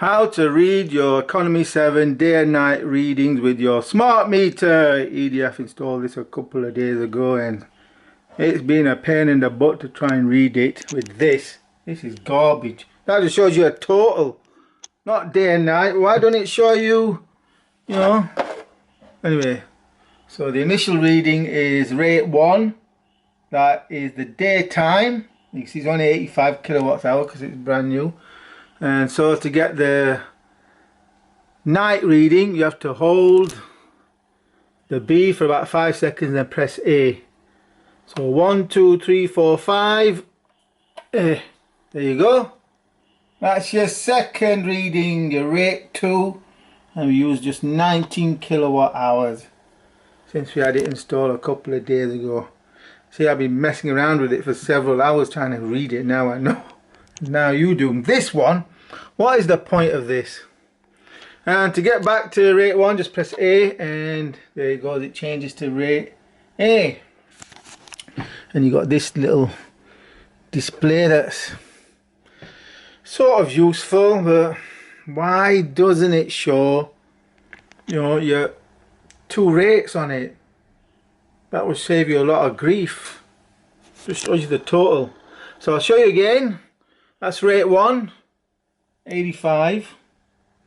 How to read your Economy 7 day and night readings with your smart meter. EDF installed this a couple of days ago and it's been a pain in the butt to try and read it with this. This is garbage. That just shows you a total, not day and night. Why don't it show you, Anyway, so the initial reading is rate 1. That is the daytime. You can see it's only 85 kilowatts hour because it's brand new. And so to get the night reading, you have to hold the B for about 5 seconds and then press A. So 1, 2, 3, 4, 5. There you go. That's your second reading, your rate 2. And we use just 19 kilowatt hours since we had it installed a couple of days ago. See, I've been messing around with it for several hours trying to read it. Now I know. Now you do. This one, what is the point of this? And to get back to rate 1, just press A, and there you go, it changes to rate A. And you got this little display that's sort of useful, but why doesn't it show your 2 rates on it? That would save you a lot of grief. Just shows you the total. So I'll show you again. That's rate 1, 85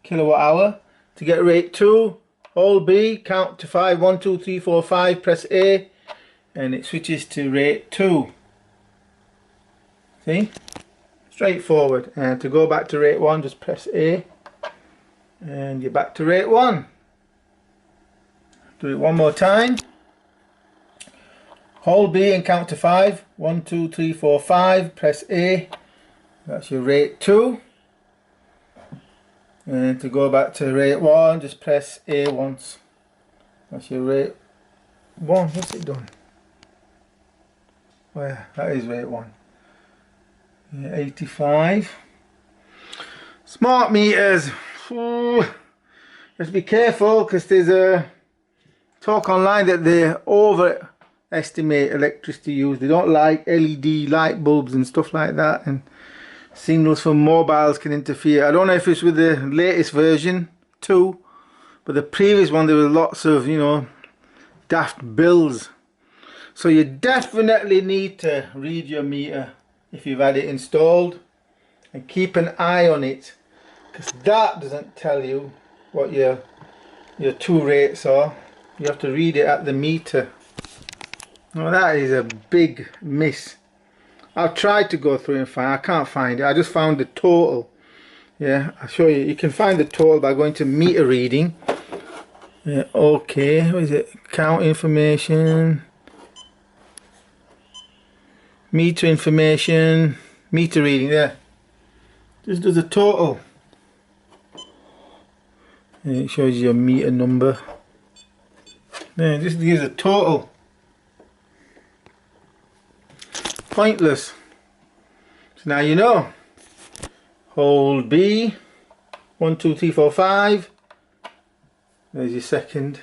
kilowatt hour. To get rate 2, hold B, count to 5, 1, 2, 3, 4, 5, press A, and it switches to rate 2. See? Straightforward. And to go back to rate 1, just press A, and you're back to rate 1. Do it one more time. Hold B and count to 5, 1, 2, 3, 4, 5, press A. That's your rate 2. And to go back to rate 1, just press A once. That's your rate 1. What's it done? Oh yeah, that is rate 1. Yeah, 85. Smart meters. Ooh. Just be careful because there's a talk online that they overestimate electricity use. They don't like LED light bulbs and stuff like that, and signals from mobiles can interfere. I don't know if it's with the latest version 2, but the previous one there were lots of daft bills. So you definitely need to read your meter if you've had it installed, and keep an eye on it, because that doesn't tell you what your 2 rates are. You have to read it at the meter. Now that is a big miss. I've tried to go through and find, I can't find it. I just found the total. Yeah, I'll show you. You can find the total by going to meter reading. Yeah, okay, what is it? Count information. Meter information. Meter reading, there. Just does a total. And it shows you your meter number. There, just gives a total. Pointless. So now you know. Hold B, 1, 2, 3, 4, 5. There's your second